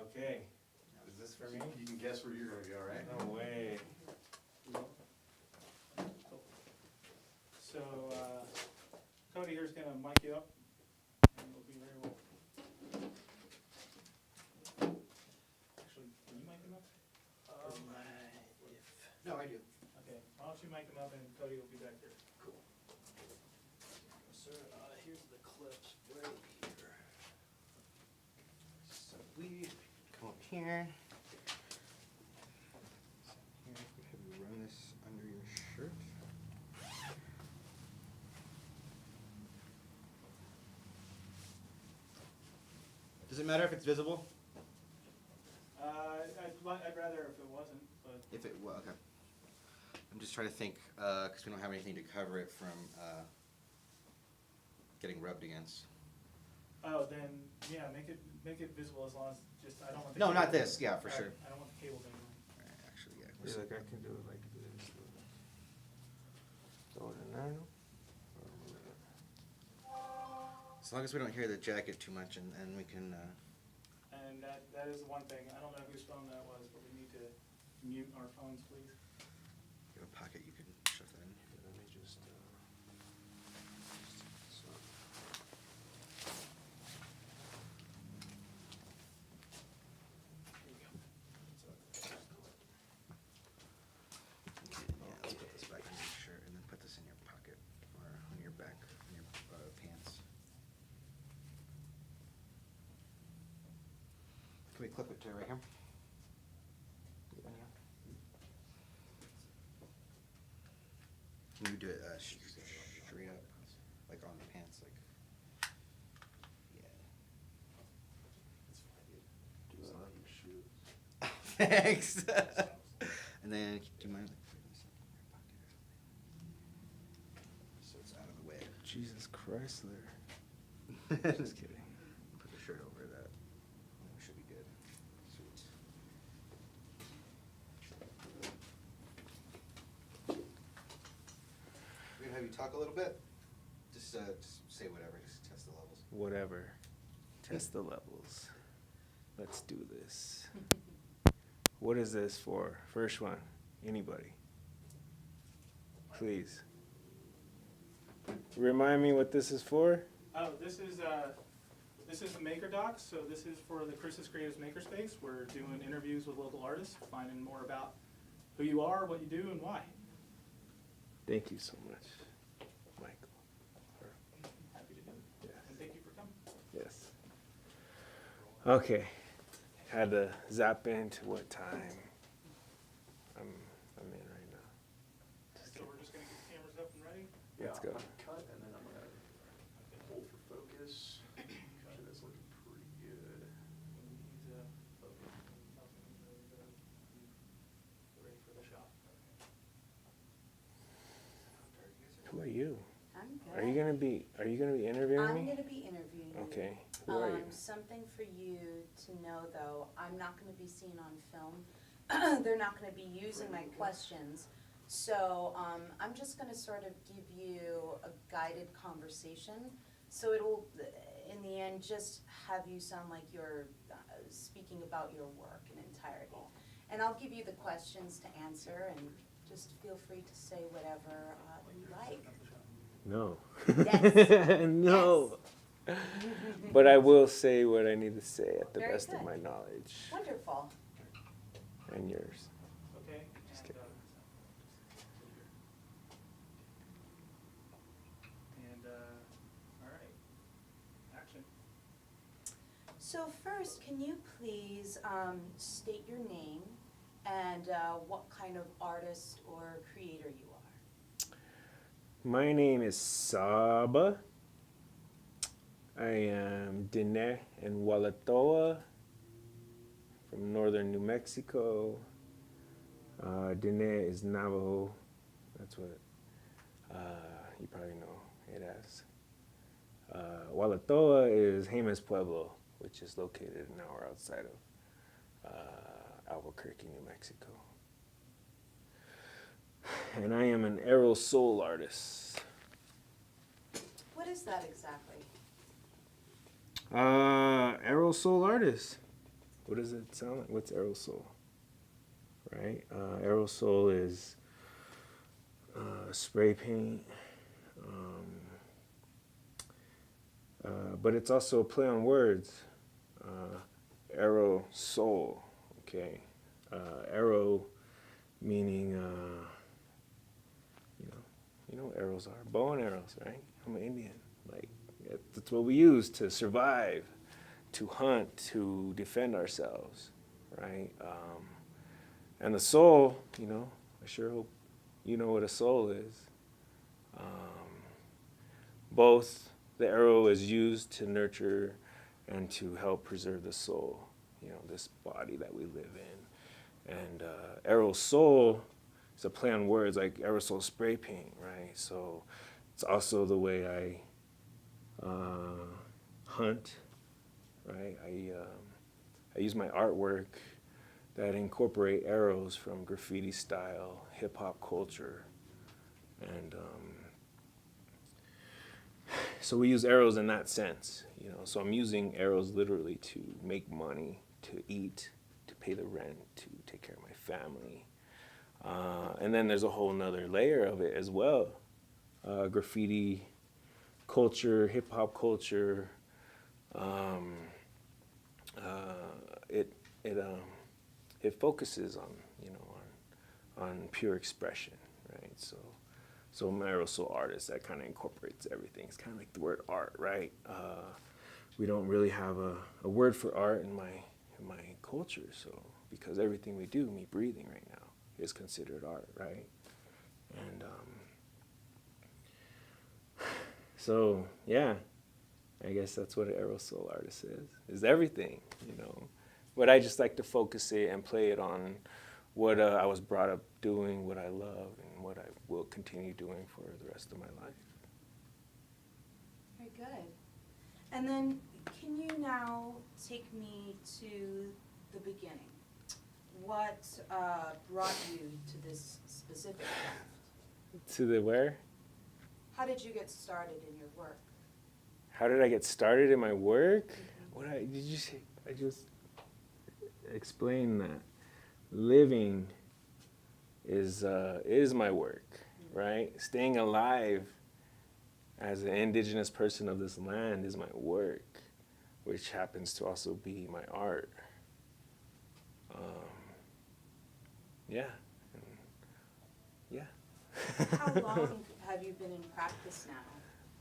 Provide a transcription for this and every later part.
Okay. Is this for me? You can guess where you're gonna go, right? No way. So, Cody here's gonna mic you up, and it'll be very well. Actually, can you mic him up? No, I do. Okay, why don't you mic him up and Cody will be back here. Cool. Sir, here's the clips right here. So we come up here. So here, have you run this under your shirt? Does it matter if it's visible? I'd rather if it wasn't, but. If it, well, okay. I'm just trying to think, because we don't have anything to cover it from getting rubbed against. Oh, then, yeah, make it visible as long as just, I don't want the. No, cable- not this, yeah, for Right, sure. I don't want the cable anymore. Alright, actually, yeah. Feel like I can do it like this. Throw it in there, no? As long as we don't hear the jacket too much and we can, And that is the one thing, I don't know whose phone that was, but we need to mute our phones, please. you have a pocket you can shove that in. Let me just, so. Okay, yeah, let's put this back in your shirt and then put this in your pocket or on your back, on your pants. Can we clip it to right here? Can you do it straight up, like on the pants, like, yeah. Do it on your shoes. Thanks. And then, do you mind like putting this in your pocket or something? So it's out of the way. Jesus Chrysler. Just kidding. Put the shirt over that. We should be good. Sweet. We're gonna have you talk a little bit. Just say whatever. Just test the levels. Whatever. Test the levels. Let's do this. What is this for? First one. Anybody? Please. Remind me what this is for? Oh, this is the Maker Docs, so this is for the Chris's Creatives Makerspace. We're doing interviews with local artists, finding more about who you are, what you do, and why. Thank you so much, Michael. Happy to do it. Yes. And thank you for coming. Yes. Okay. Had to zap into what time I'm in right now. So we're just gonna get the cameras up and ready? Let's go. Cut, and then I'm gonna hold for focus. Actually, that's looking pretty good. He's ready for the shot. Who are you? I'm good. Are you gonna be interviewing I'm me? gonna be interviewing you. Okay. Who are you? Something for you to know though, I'm not gonna be seen on film. They're not gonna be using my questions. So, I'm just gonna sort of give you a guided conversation. So it'll, in the end, just have you sound like you're speaking about your work in entirety. And I'll give you the questions to answer and just feel free to say whatever you like. No. Yes. No. But I will say what I need to say at the Very best of good. my knowledge Wonderful. and yours. Okay? Just And, kidding. all right. Action. So first, can you please state your name and what kind of artist or creator you are? My name is Saba. I am Diné and Walatoa from northern New Mexico. Diné is Navajo. That's what you probably know it as. Walatoa is Jemez Pueblo, which is located an hour outside of Albuquerque, New Mexico. And I am an aerosol artist. What is that exactly? Aerosol artist. what does it sound like? What's aerosol? Right? Aerosol is spray paint. But it's also a play on words. Aerosol, okay. Arrow meaning, you know what arrows are? Bow and arrows, right? I'm an Indian. Like, that's what we use to survive, to hunt, to defend ourselves, right? And the soul, I sure hope you know what a soul is. Both the arrow is used to nurture and to help preserve the soul, this body that we live in. And aerosol is a play on words, like aerosol spray paint, right? So it's also the way I hunt, right? I use my artwork that incorporate arrows from graffiti style, hip hop culture, and so we use arrows in that sense, So I'm using arrows literally to make money, to eat, to pay the rent, to take care of my family. And then there's a whole nother layer of it as well. Graffiti culture, hip hop culture. It focuses on on pure expression, right? So I'm an aerosol artist that kind of incorporates everything. It's kind of like the word art, right? We don't really have a word for art in my culture, so because everything we do, me breathing right now, is considered art, right? And so yeah, I guess that's what an aerosol artist is everything, But I just like to focus it and play it on what I was brought up doing, what I love, and what I will continue doing for the rest of my life. Very good. And then, can you now take me to the beginning? What brought you to this specific craft? To the where? How did you get started in your work? How did I get started in my work? Did you say? I just explained that living is my work, right? Staying alive as an indigenous person of this land is my work, which happens to also be my art. Yeah. How long have you been in practice now?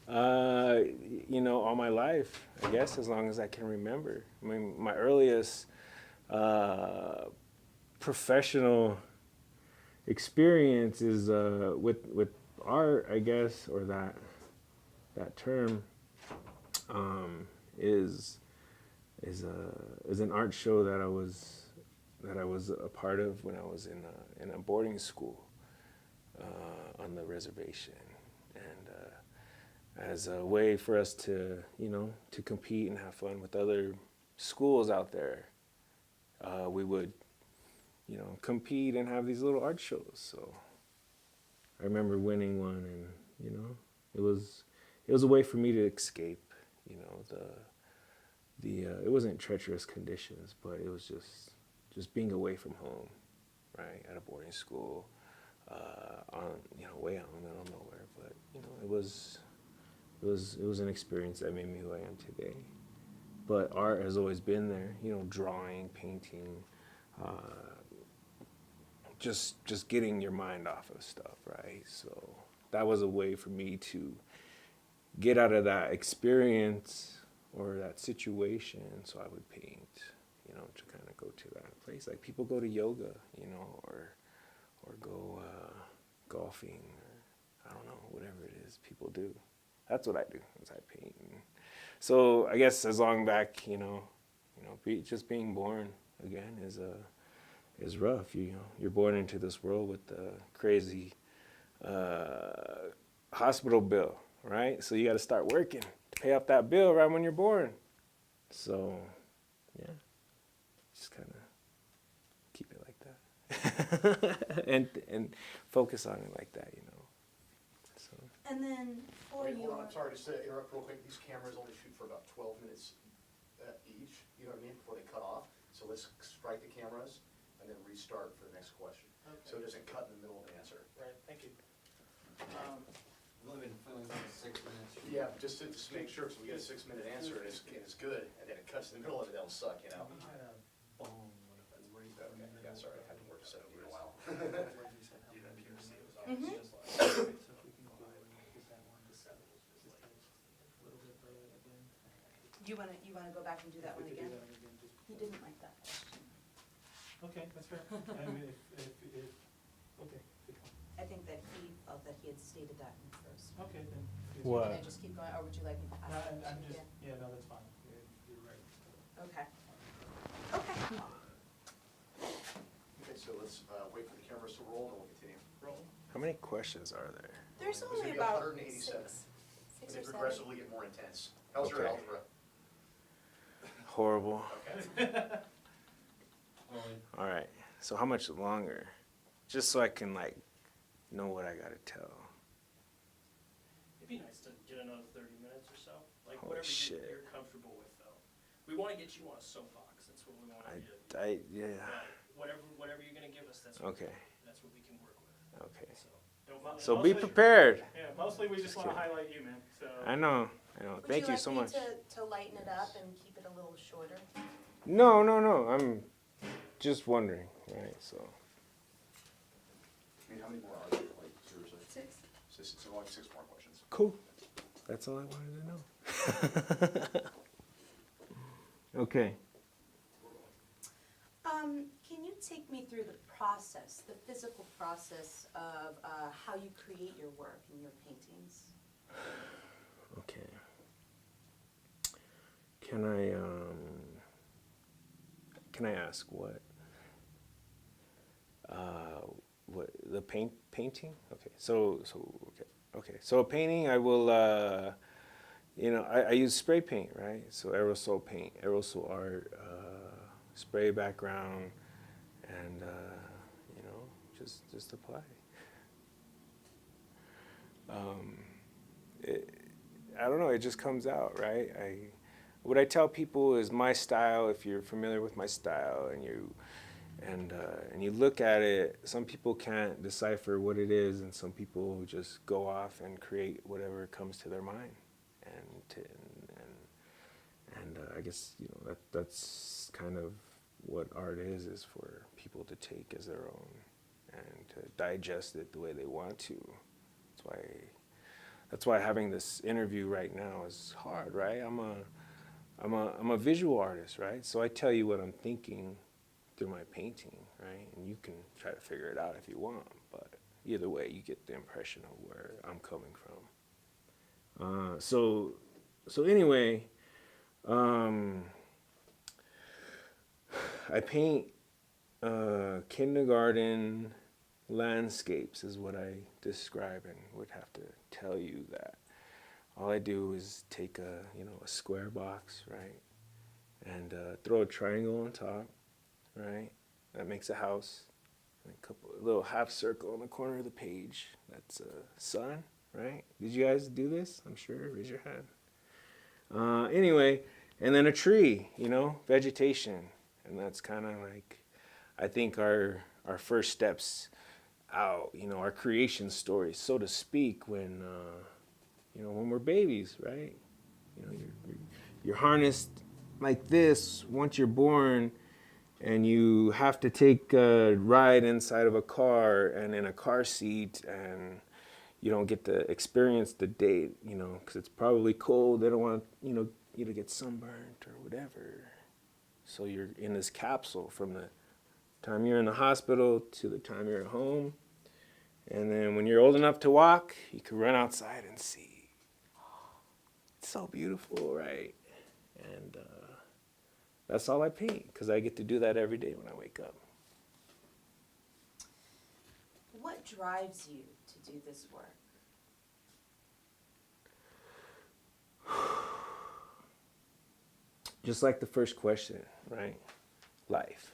All my life, I guess, as long as I can remember. I mean, my earliest professional experience is with art, I guess, or that term is an art show that I was a part of when I was in a boarding school on the reservation, and as a way for us to to compete and have fun with other schools out there, we would compete and have these little art shows. So I remember winning one, and it was a way for me to escape it wasn't treacherous conditions, but it was just being away from home, right, at a boarding school, on way out in the middle of nowhere. But it was an experience that made me who I am today. But art has always been there, drawing, painting, just getting your mind off of stuff, right? So that was a way for me to get out of that experience or that situation. So I would paint, to kind of go to that place. Like people go to yoga, or go golfing, or I don't know, whatever it is people do. That's what I do, is I paint. And so I guess as long back, just being born again is rough. You're born into this world with the crazy hospital bill, right? So you got to start working to pay off that bill right when you're born. So, yeah, just kind of keep it like that, and focus on it like that, So. And then for Wait, hold your... on, I'm sorry to interrupt real quick. These cameras only shoot for about 12 minutes each, you know what I mean, before they cut off. So let's start for the next question. So it doesn't cut in the middle of the answer. Right, thank you. We've only been filming for 6 minutes. Yeah, just to make sure, because we get a 6-minute answer and it's good, and then it cuts in the middle of it, that'll suck, you know? Okay, yeah, sorry, I haven't worked a 7 in a while. You wanna go back and do that We one could do again? that again, just- He didn't like that question. Okay, that's fair. I mean, okay, good point. I think that he felt that he had stated that in the first. Okay, then. What? Can I just keep going, or would you like me to ask No, the I'm question just, again? yeah, no, that's fine. You're right. Okay. Okay. Okay, so let's wait for the cameras to roll, and we'll continue. Roll. How many questions are there? There's There's only gonna be about 187. six And or they seven. progressively get more intense. How's your Okay. algebra? Horrible. Okay. All right. So how much longer? Just so I can like know what I gotta tell. It'd be nice to get another 30 minutes or so, like Holy whatever shit. you're comfortable with though. We wanna get you on a soapbox, that's what we want I, you to do. yeah. Whatever you're gonna give us, that's what Okay. we can work with, Okay. so. Don't feel So Mostly- be prepared. Yeah, mostly we just wanna kidding. highlight you, man, so. I know. Thank you so much. Would you like me to lighten it up and keep it a little shorter? No. I'm just wondering, right? So I mean, how many more are there, like, seriously? 6. So only 6 more questions. cool. That's all I wanted to know. Okay. Can you take me through the process, the physical process of how you create your work and your paintings? Okay. Can I ask what? What the painting? Okay. So okay. So a painting, I will. I use spray paint, right? So aerosol paint, aerosol art, spray background, and just apply. I don't know. It just comes out, right? What I tell people is my style. If you're familiar with my style, and you look at it, some people can't decipher what it is, and some people just go off and create whatever comes to their mind, and I guess that's kind of what art is for people to take as their own and to digest it the way they want to. That's why having this interview right now is hard, right? I'm a visual artist, right? So I tell you what I'm thinking through my painting, right? And you can try to figure it out if you want, but either way, you get the impression of where I'm coming from. So anyway, I paint kindergarten landscapes is what I describe, and would have to tell you that all I do is take a square box, right, and throw a triangle on top, right? That makes a house, and a little half circle in the corner of the page. That's a sun, right? Did you guys do this? I'm sure. Raise your hand. Anyway, and then a tree, vegetation, and that's kind of like, I think our first steps out, our creation story, so to speak, when we're babies, right? You're harnessed like this once you're born, and you have to take a ride inside of a car and in a car seat, and you don't get to experience the day, because it's probably cold. They don't want you to get sunburned or whatever. So you're in this capsule from the time you're in the hospital to the time you're at home. And then when you're old enough to walk, you can run outside and see. It's so beautiful, right? And that's all I paint, because I get to do that every day when I wake up. What drives you to do this work? Just like the first question, right? Life.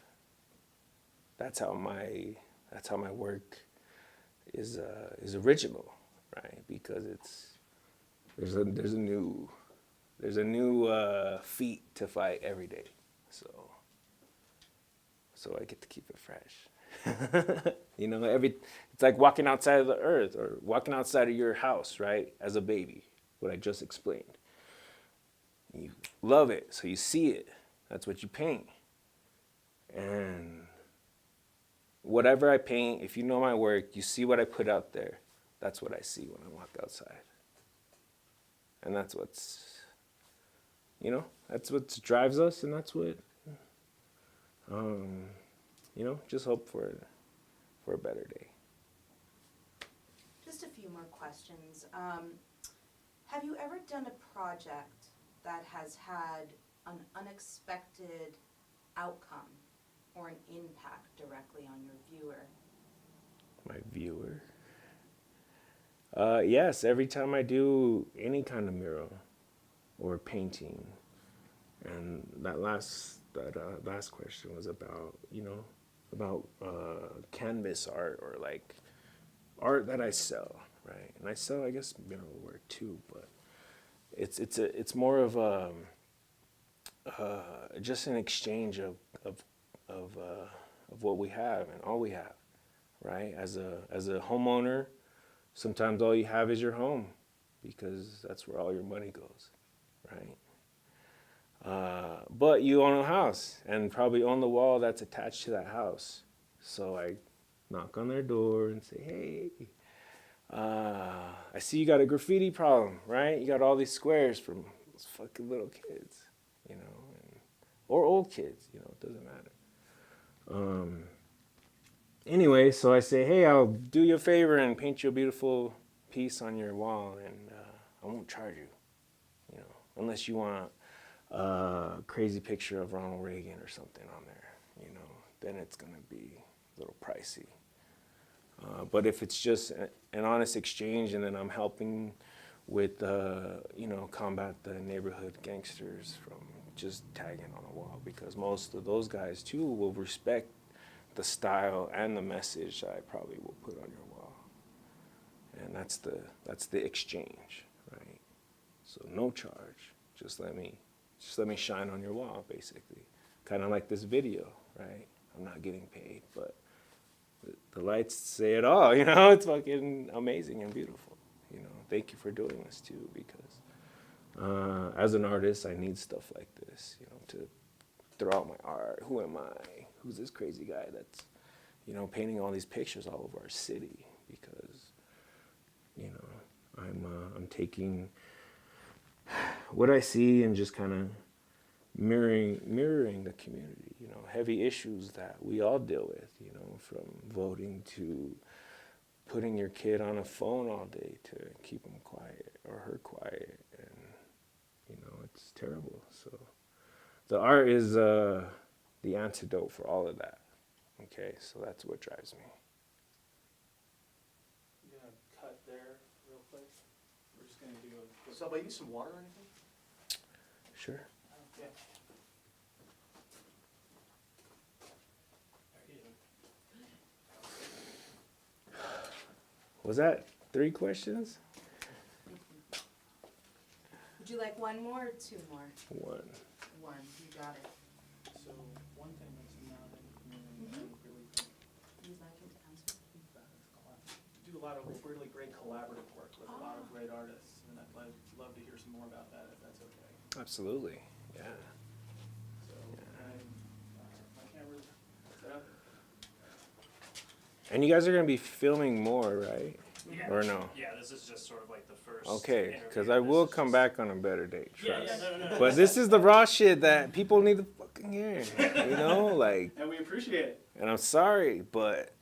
That's how my work is original, right? Because there's a new feat to fight every day, so I get to keep it fresh. You know, it's like walking outside of the earth or walking outside of your house, right? As a baby, what I just explained. You love it, so you see it. That's what you paint. And whatever I paint, if you know my work, you see what I put out there. That's what I see when I walk outside. And that's what's, you know, that's what drives us, and that's what, you know, just hope for a better day. Just a few more questions. Have you ever done a project that has had an unexpected outcome or an impact directly on your viewer? My viewer? Yes, every time I do any kind of mural or painting, and that last question was about, you know, about canvas art or like art that I sell, right? And I sell, I guess, mural work too, but it's more of just an exchange of what we have and all we have, right? As a homeowner, sometimes all you have is your home because that's where all your money goes, right? But you own a house and probably own the wall that's attached to that house. So I knock on their door and say, hey, I see you got a graffiti problem, right? You got all these squares from those fucking little kids, you know, or old kids, you know, it doesn't matter. Anyway, so I say, hey, I'll do you a favor and paint you a beautiful piece on your wall, and I won't charge you, you know, unless you want a crazy picture of Ronald Reagan or something on there, you know, then it's going to be a little pricey. But if it's just an honest exchange and then I'm helping with, you know, combat the neighborhood gangsters from just tagging on a wall, because most of those guys too will respect the style and the message I probably will put on your wall. And that's the exchange, right? So no charge, just let me shine on your wall, basically. Kind of like this video, right? I'm not getting paid, but the lights say it all, you know? It's fucking amazing and beautiful, you know? Thank you for doing this too, because as an artist, I need stuff like this, you know, to throw out my art. Who am I? Who's this crazy guy that's, you know, painting all these pictures all over our city? Because, you know, I'm taking what I see and just kind of mirroring the community, you know, heavy issues that we all deal with, you know, from voting to putting your kid on a phone all day to keep him quiet or her quiet, and, you know, it's terrible. So the art is the antidote for all of that, okay? So that's what drives me. You gonna cut there real quick? We're just gonna do a quick. Saba, you need some water or anything? Sure. Yeah. Was that 3 questions? Would you like one more or 2 more? 1. One, you got it. So one thing that's not in really You'd like him to answer? do a lot of really great collaborative work with a lot of great artists, and I'd love to hear some more about that if that's okay. Absolutely, yeah. So my camera's set up. And you guys are going to be filming more, right? Yeah. Or no? Yeah, this is just sort of like the first. Okay, because interview. I This will is come just- back on a better date, Yeah, trust. no. But this is the raw shit that people need to fucking hear, you know? Like, And we appreciate it. and I'm sorry, but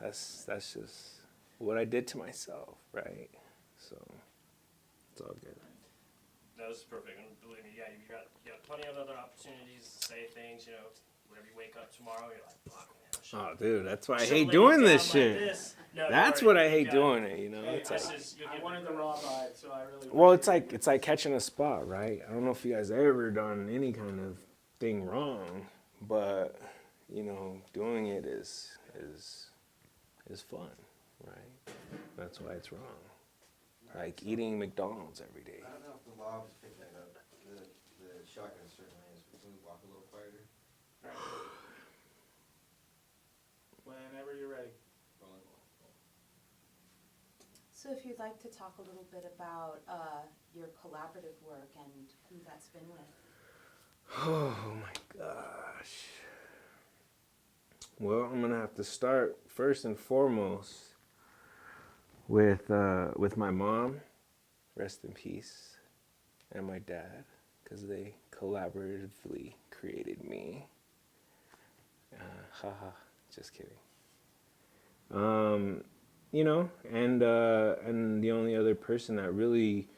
that's just what I did to myself, right? So, it's all good. That was perfect. And believe me, yeah, you got plenty of other opportunities to say things. You know, whenever you wake up tomorrow, you're like, fuck, man. I should've- Oh, dude, that's why I should've hate laid it doing down this like shit. this. No, That's don't worry, what I you hate got doing it, you know? Hey, It's This like, is- you'll I get wanted the raw vibe, so I really. well, appreciate it's like catching a spot, right? I don't know if you guys ever done any kind of thing wrong, but you know, doing it is fun, right? That's why it's wrong. Like eating McDonald's every day. I don't know if the law was picking that up. The shotgun certainly is. Can we walk a little quieter? Whenever So if you'd like to talk a little bit about your collaborative work and who that's been with. Oh my gosh. Well, I'm gonna have to start first and foremost with my mom, rest in peace, and my dad, because they collaboratively created me. Haha, just kidding. You know, and the only other person that really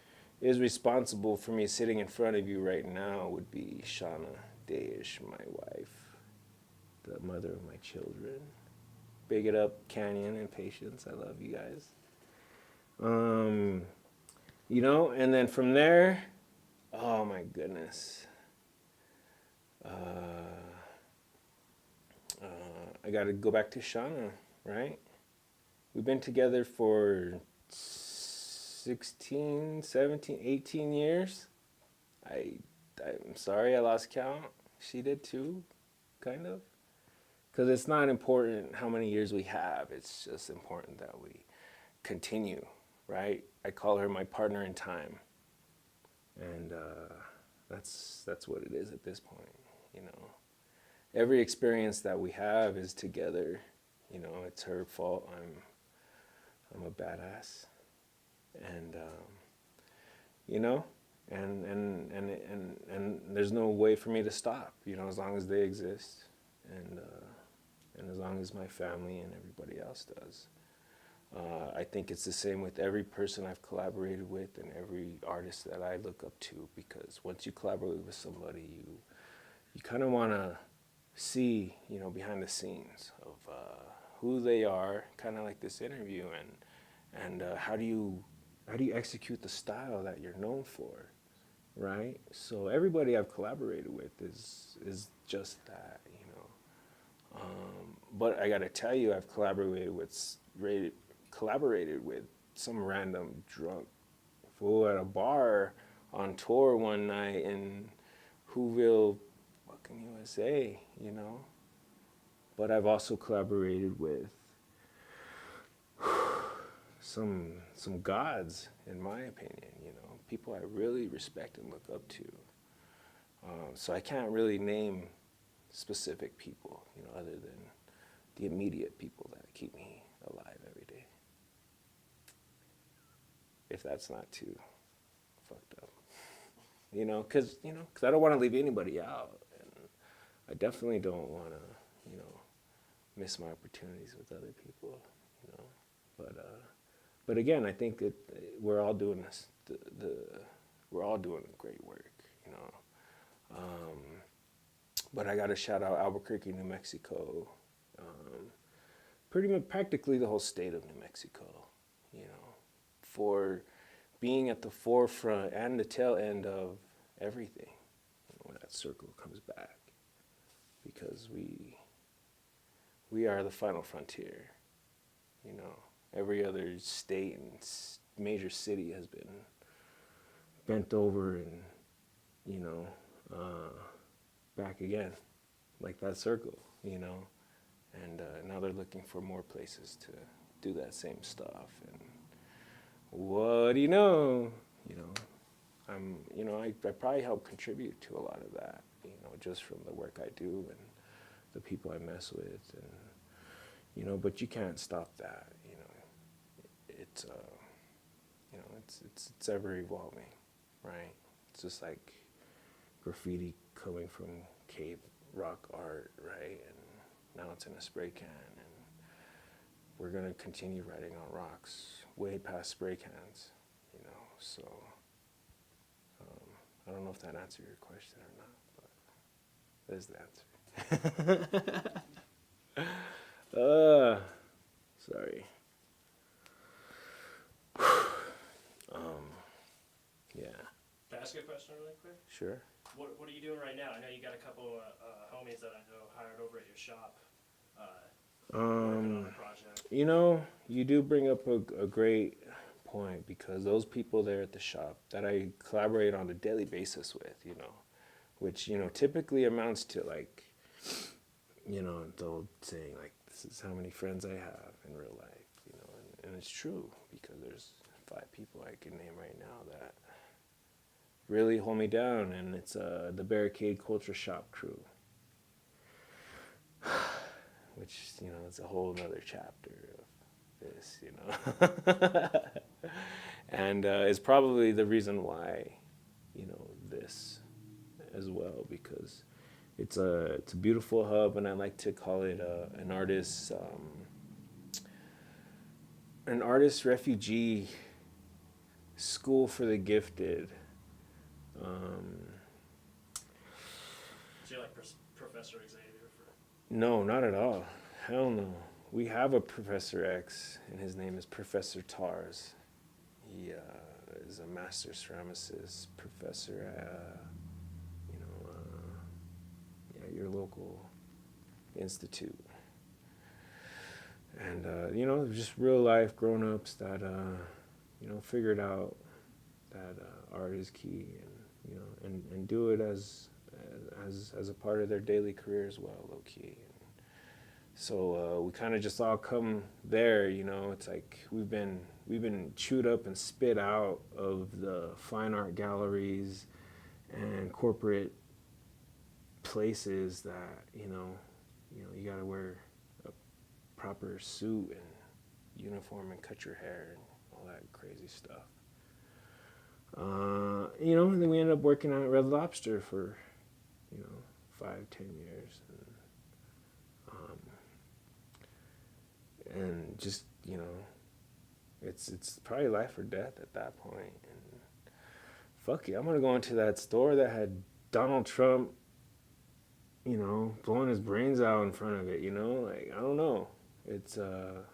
is responsible for me sitting in front of you right now would be Shauna Dayish, my wife, the mother of my children. Big it up, Canyon and Patience. I love you guys. You know, and then from there, oh my goodness. I got to go back to Shauna, right? We've been together for 16, 17, 18 years. I'm sorry I lost count. She did too, kind of. Because it's not important how many years we have. It's just important that we continue, right? I call her my partner in time. And that's what it is at this point, you know. Every experience that we have is together. You know, it's her fault. I'm a badass. And, you know, and there's no way for me to stop, you know, as long as they exist. And as long as my family and everybody else does. I think it's the same with every person I've collaborated with and every artist that I look up to, because once you collaborate with somebody, you kind of want to see, you know, behind the scenes of who they are, kind of like this interview, and how do you execute the style that you're known for, right? So everybody I've collaborated with is just that, you know. But I gotta tell you, I've collaborated with some random drunk fool at a bar on tour one night in Whoville, fucking USA, you know. But I've also collaborated with some gods, in my opinion, you know, people I really respect and look up to. So I can't really name specific people, you know, other than the immediate people that keep me alive every day. If that's not too fucked up, you know, because I don't want to leave anybody out, and I definitely don't want to, you know, miss my opportunities with other people, you know. But again, I think that we're all doing this. We're all doing great work, you know. But I got to shout out Albuquerque, New Mexico. Pretty much, practically the whole state of New Mexico, you know, for being at the forefront and the tail end of everything, you know, when that circle comes back, because we are the final frontier, you know. Every other state and major city has been bent over and, you know, back again, like that circle, you know. And now they're looking for more places to do that same stuff. And what do you know? I probably help contribute to a lot of that, you know, just from the work I do and the people I mess with, and, you know, but you can't stop that, you know. It's, you know, it's ever evolving, right? It's just like graffiti coming from cave rock art, right? And now it's in a spray can, and we're gonna continue writing on rocks way past spray cans, you know. So I don't know if that answered your question or not, but there's the answer. Sorry. Yeah. Can I ask you a question really quick? Sure. What are you doing right now? I know you got a couple homies that I know hired over at your shop, working on a project. You know, you do bring up a great point, because those people there at the shop that I collaborate on a daily basis with, you know, which, you know, typically amounts to, like, you know, the old saying, like, this is how many friends I have in real life, you know, and it's true because there's 5 people I can name right now that really hold me down, and it's the Barricade Culture Shop crew, which, you know, it's a whole nother chapter of this, you know. And it's probably the reason why, you know, this as well, because it's a beautiful hub, and I like to call it an artist refugee school for the gifted. So you're like Professor Xavier for. No, not at all. Hell no. We have a Professor X, and his name is Professor Tars. He is a master ceramicist professor at, you know, your local institute. And, you know, just real life grown-ups that, you know, figured out that art is key, and, you know, and do it as a part of their daily career as well, low key. So we kind of just all come there, you know. It's like we've been chewed up and spit out of the fine art galleries and corporate places that, you know you got to wear a proper suit and uniform and cut your hair and all that crazy stuff. You know, and then we ended up working out at Red Lobster for, you know, 5-10 years. And just, you know, it's probably life or death at that point. And fuck it, I'm gonna go into that store that had Donald Trump, you know, blowing his brains out in front of it, you know? Like, I don't know. It's I'm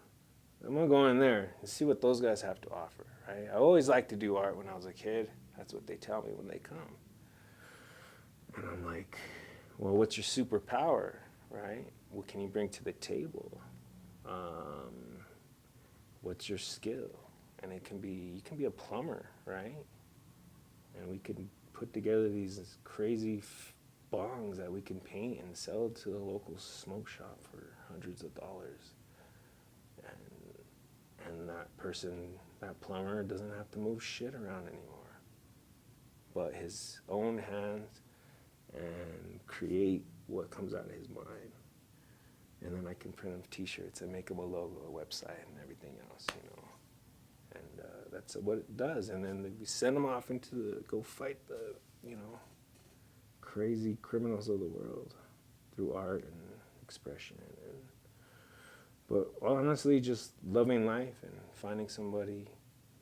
gonna go in there and see what those guys have to offer, right? I always liked to do art when I was a kid. That's what they tell me when they come. And I'm like, well, what's your superpower, right? What can you bring to the table? What's your skill? And you can be a plumber, right? And we can put together these crazy bongs that we can paint and sell to the local smoke shop for hundreds of dollars. And that person, that plumber, doesn't have to move shit around anymore, but his own hands, and create what comes out of his mind. And then I can print him t-shirts and make him a logo, a website, and everything else, you know. And that's what it does. And then we send them off go fight the, you know, crazy criminals of the world through art and expression. But honestly, just loving life and finding somebody,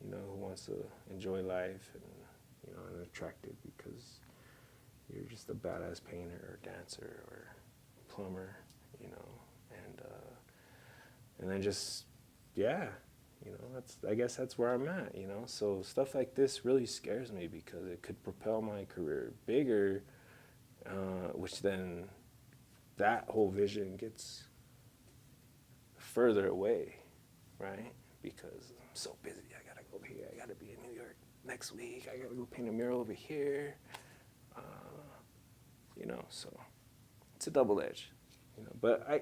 you know, who wants to enjoy life and, you know, and attracted because you're just a badass painter or dancer or plumber, you know. And then just, yeah, you know, I guess that's where I'm at, you know. So stuff like this really scares me because it could propel my career bigger, which then that whole vision gets further away, right? Because I'm so busy. I gotta go here. I gotta be in New York next week. I gotta go paint a mural over here. You know, so it's a double edge.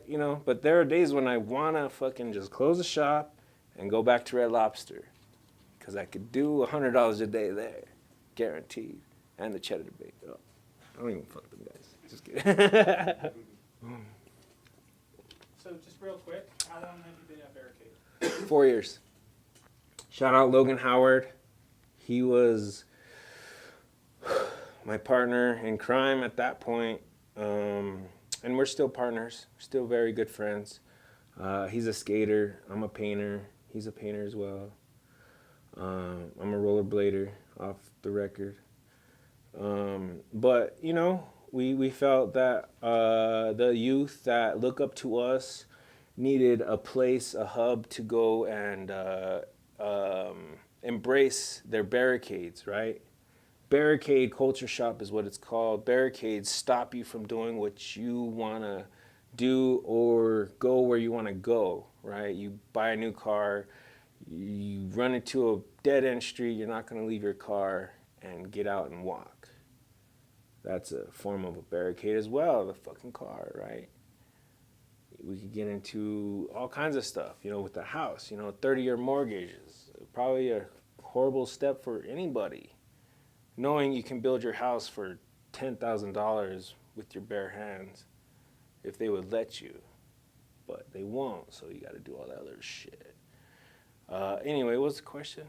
You know, but there are days when I wanna fucking just close the shop and go back to Red Lobster, because I could do $100 a day there, guaranteed, and the cheddar bake. Oh, I don't even fuck them guys. Just kidding. So just real quick, how long have you been at Barricade? 4 years. Shout out Logan Howard. He was my partner in crime at that point. And we're still partners, still very good friends. He's a skater, I'm a painter, he's a painter as well. I'm a rollerblader off the record. But, you know, we felt that the youth that look up to us needed a place, a hub to go and embrace their barricades, right? Barricade Culture Shop is what it's called. Barricades stop you from doing what you want to do or go where you want to go, right? You buy a new car, you run into a dead-end street, you're not going to leave your car and get out and walk. That's a form of a barricade as well, the fucking car, right? We could get into all kinds of stuff, you know, with the house, you know, 30-year mortgages. Probably a horrible step for anybody. Knowing you can build your house for $10,000 with your bare hands if they would let you, but they won't, so you got to do all that other shit. Anyway, what's the question?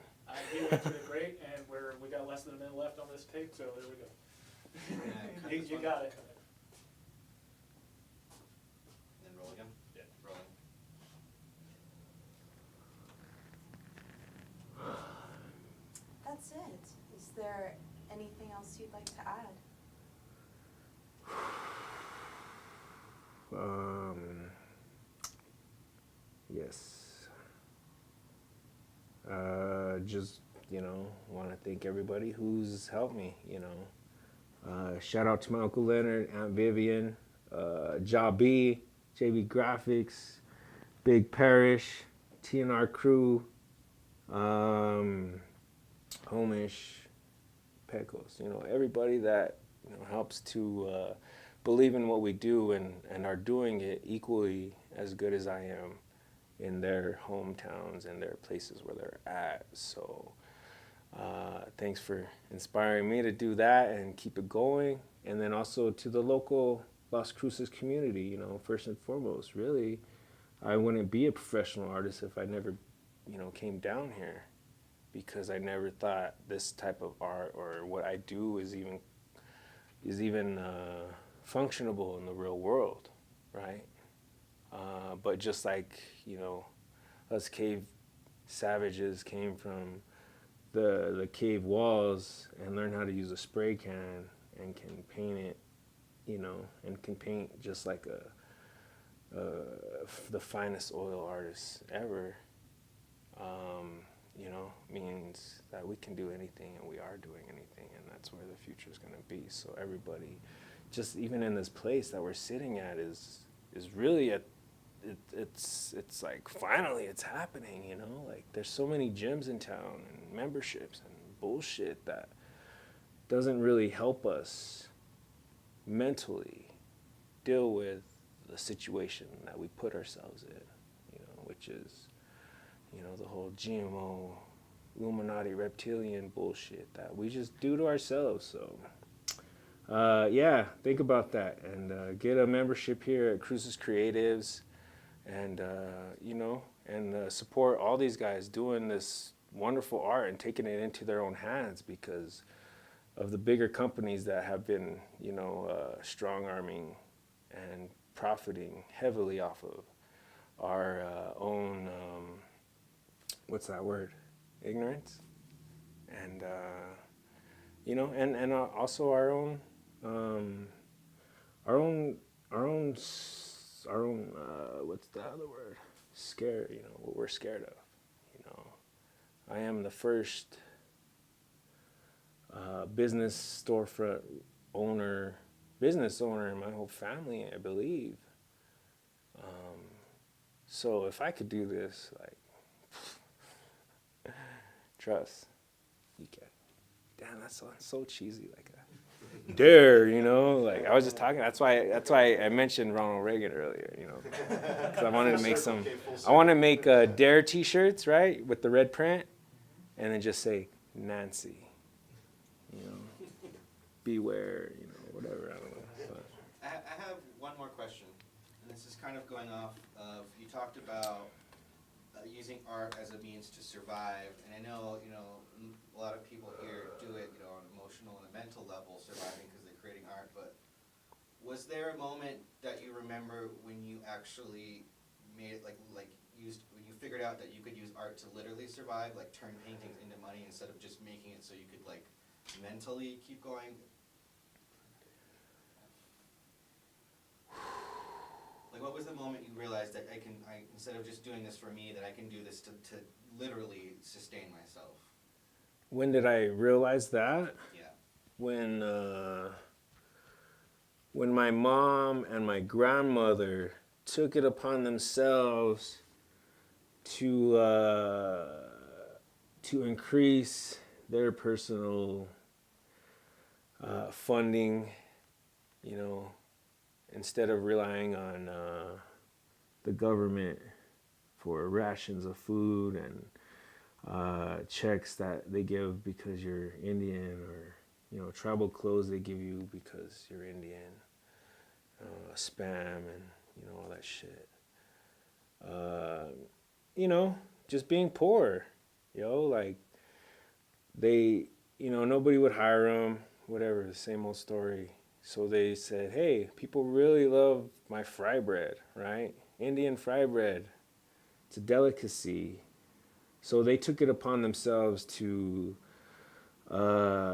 You answered it great, and we got less than a minute left on this tape, so there we go. Yeah, You got it. Then roll again? Yeah. Rolling. That's it. Is there anything else you'd like to add? Yes. Just, you know, want to thank everybody who's helped me, you know. Shout out to my Uncle Leonard, Aunt Vivian, JB Graphics, Big Parish, TNR Crew, Homish, Pecos, you know, everybody that, you know, helps to believe in what we do and are doing it equally as good as I am in their hometowns and their places where they're at. So thanks for inspiring me to do that and keep it going. And then also to the local Las Cruces community, you know, first and foremost, really, I wouldn't be a professional artist if I never, you know, came down here, because I never thought this type of art or what I do is even functionable in the real world, right? But just like, you know, us cave savages came from the cave walls and learned how to use a spray can and can paint it, you know, and can paint just like the finest oil artist ever, you know, means that we can do anything, and we are doing anything, and that's where the future is going to be. So everybody, just even in this place that we're sitting at, is really it's like finally it's happening, you know. Like there's so many gyms in town and memberships and bullshit that doesn't really help us mentally deal with the situation that we put ourselves in, you know, which is, you know, the whole GMO, Illuminati, reptilian bullshit that we just do to ourselves. So, yeah, think about that and get a membership here at Cruces Creatives, and you know, and support all these guys doing this wonderful art and taking it into their own hands, because of the bigger companies that have been, you know, strong-arming and profiting heavily off of our own, what's that word? Ignorance. And, you know, and also our own, what's the other word? Scare, you know, what we're scared of, you know. I am the first business owner in my whole family, I believe. So if I could do this, like, trust, you can. Damn, that sounds so cheesy, like a dare, you know. Like I was just talking. That's why I mentioned Ronald Reagan earlier, you know, because I wanted to make some. I want to make dare T-shirts, right, with the red print, and then just say Nancy, you know, beware, you know, whatever. I don't know. But. I have one more question, and this is kind of going off of, you talked about using art as a means to survive, and I know, you know, a lot of people here do it, you know, on an emotional and a mental level, surviving because they're creating art, but was there a moment that you remember when you actually made it, when you figured out that you could use art to literally survive, like turn paintings into money instead of just making it so you could, like, mentally keep going? Like, what was the moment you realized that instead of just doing this for me, that I can do this to literally sustain myself? When did I realize that? Yeah. When my mom and my grandmother took it upon themselves to increase their personal funding, you know, instead of relying on the government for rations of food and checks that they give because you're Indian, or tribal clothes they give you because you're Indian, spam and all that shit. Just being poor, like they, nobody would hire them, whatever, the same old story. So they said, hey, people really love my fry bread, right? Indian fry bread. It's a delicacy. So they took it upon themselves to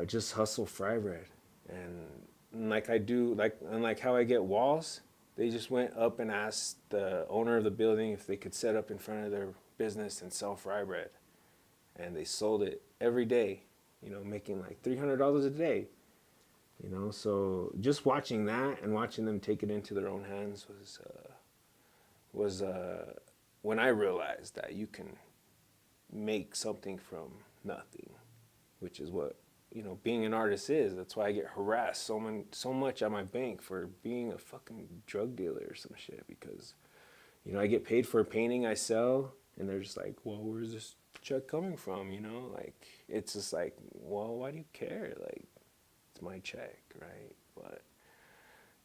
just hustle fry bread. And like I do, like how I get walls, they just went up and asked the owner of the building if they could set up in front of their business and sell fry bread. And they sold it every day, making like $300 a day. So just watching that and watching them take it into their own hands was when I realized that you can make something from nothing, which is what being an artist is. That's why I get harassed so much at my bank for being a fucking drug dealer or some shit, because I get paid for a painting I sell, and they're just like, well, where's this check coming from? Like, it's just like, well, why do you care? Like, it's my check, right? But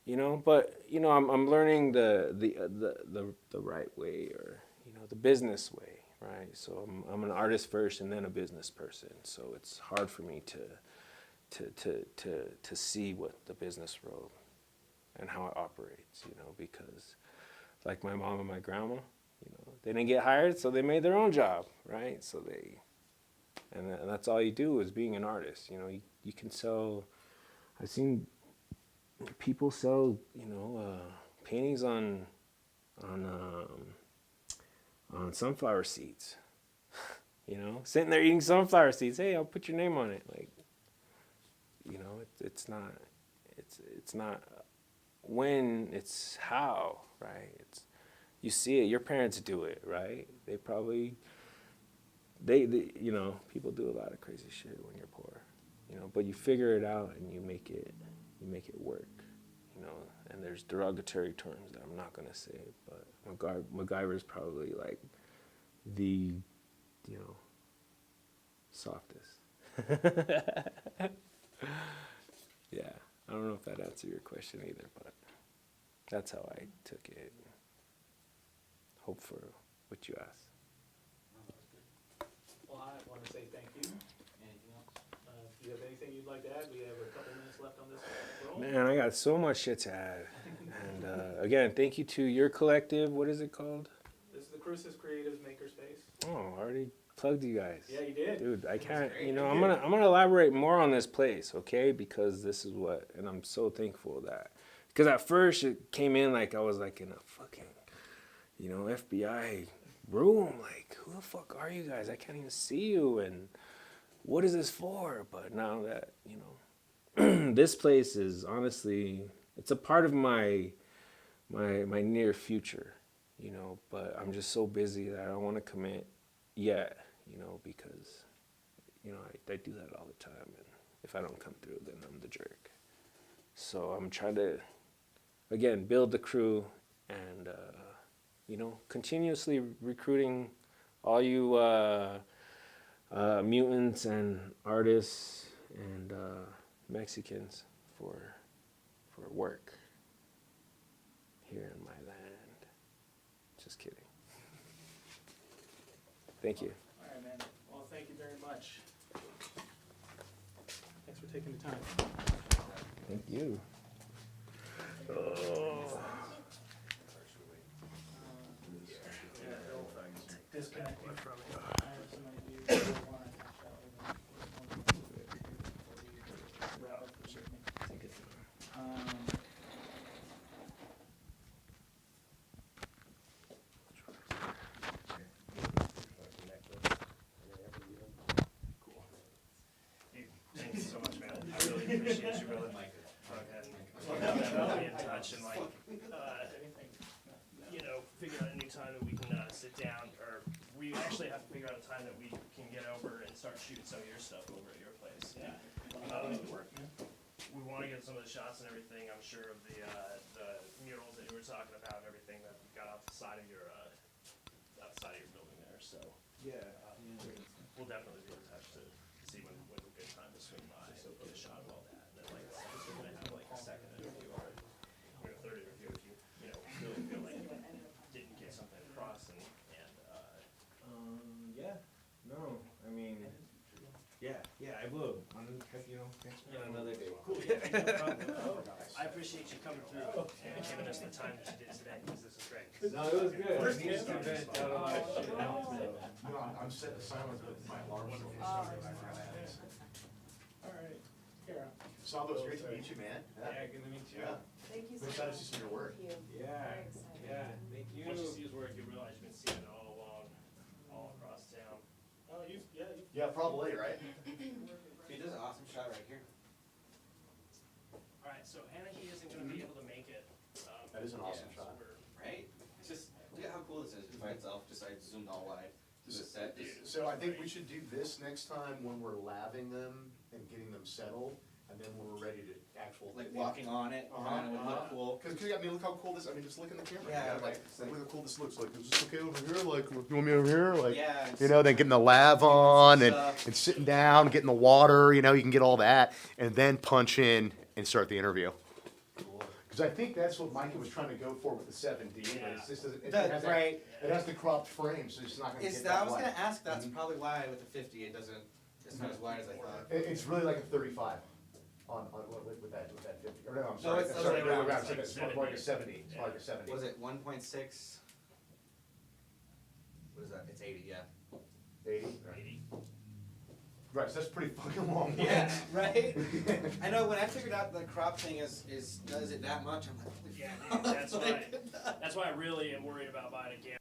I'm learning the right way, or the business way, right? So I'm an artist first and then a business person. So it's hard for me to see what the business world and how it operates, because like my mom and my grandma, they didn't get hired, so they made their own job, right? So and that's all you do is being an artist. You can sell. I've seen people sell, paintings on sunflower seeds. Sitting there eating sunflower seeds. Hey, I'll put your name on it. Like, it's not when, it's how, right? You see it. Your parents do it, right? They probably, people do a lot of crazy shit when you're poor, but you figure it out and you make it work, and there's derogatory terms that I'm not going to say, but MacGyver is probably like the, softest. Yeah, I don't know if that answered your question either, but that's how I took it. Hope for what you asked. Well, I want to say thank you. Anything else? If you have anything you'd like to add, we have a couple minutes left on this roll. Man, I got so much shit to add. And again, thank you to your collective. What is it called? This is the Crucis Creatives Makerspace. Oh, I already plugged you guys. Yeah, you did. Dude, I can't, great. I'm gonna elaborate more on this place, okay? Because this is what, and I'm so thankful that, because at first it came in like I was like in a fucking, FBI room. Like, who the fuck are you guys? I can't even see you, and what is this for? But now that, this place is honestly, it's a part of my near future, but I'm just so busy that I don't want to commit yet, because, I do that all the time, and if I don't come through, then I'm the jerk. So I'm trying to, again, build the crew and, continuously recruiting all you mutants and artists and Mexicans for work here in my land. Just kidding. Thank you. All right, man. Well, thank you very much. Thanks for taking the time. Thank you. Disconnect you from it. I have some ideas that I want to hash out before we wrap up this evening. Hey, thanks so much, man. I really appreciate you, brother. We'll be in touch and figure out a new time that we can sit down, or we actually have to figure out a time that we can get over and start shooting some of your stuff over at your place. Yeah. Make it work, man. We want to get some of the shots and everything, I'm sure, of the murals that you were talking about and everything that got off the side of your so. Yeah. We'll definitely be in touch to see when a good time to swing by and get a shot of all that. And then like I said, we're gonna have like a second interview or a third interview if you really feel like you didn't get something across and Yeah. No, I mean, yeah, I will. Thanks for another day. cool, yeah, no problem. I appreciate you coming through and giving us the time that you did today, because this is great. No, it was good. First I needed to time. vent out a lot of shit out, so. No, I'm setting the silence with my alarm. All right, Kara. Saba, it was great to meet you, man. Yeah, good to meet you. Yeah. Thank you I'm so excited much. to see your work. Thank you. Yeah, Very excited. yeah, thank you. Once you see his work, you realize you've been seeing it all along, all across town. Oh, you, yeah, you. Yeah, probably, right? Dude, this is an awesome shot right here. All right, so Hannah, he isn't gonna be able to make it. That is an awesome Yeah. shot. Right? It's just, look at how cool this is by itself, just I zoomed all wide. This is set. So I think we should do this next time when we're labbing them and getting them settled, and then when we're ready to Like walking on it, kind of would look cool. Cause, I mean, look how cool this, I mean, just look in the camera. Yeah, Like, it's like- look how cool this looks like. Is this okay over here? Like, you want me over here? Like, Yeah. you know, then getting the lav on and, stuff. and sitting down, getting the water, you know, you can get all that, and then punch in and start the interview. Cause I think that's what Mikey was trying to go for with the 7D, but it's just, it has that, Right. it has the cropped frame, so it's not gonna Is get that, that I was wide. gonna ask, that's Mhm. probably why with the 50, it doesn't, it's not as wide as I thought. It's really like a 35 on with that 50, or no, I'm No, sorry, it's sorry, around, around, it's like it's more like a 70, it's more like a 70. Was it 1.6? What is that? It's 80, yeah. 80? 80. Right, so that's pretty fucking long. Yeah, right? I know, when I figured out the crop thing does it that much, I'm like, holy Yeah, fuck. that's Like, right. That's why I really am worried about buying a camera.